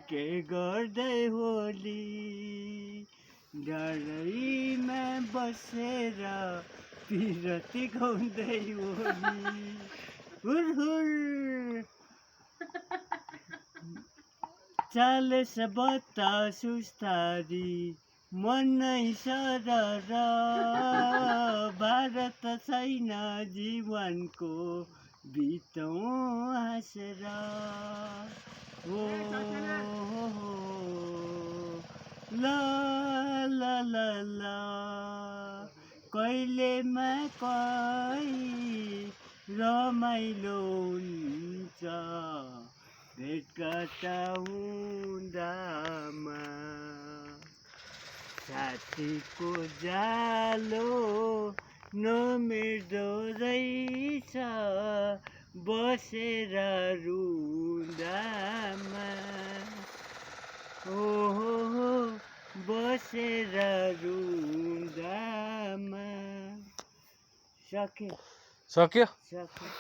के गर्दै होली डरैमा बसेर पिरती गाउँदै होली हुर चालिस बत्ता सुस्तारी मनै सरर भारत छैन जीवनको बितौँ हाँसेर ओ ला ला ला ला कहिलेमा कहीँ रमाइलो हुन्छ भेटघाट हुँदामा साथीको जालो नमेर्दो रहेछ बसेर रुँदामा ओहो बसेर रुँदामा सक्यो सक्यो? सक्यो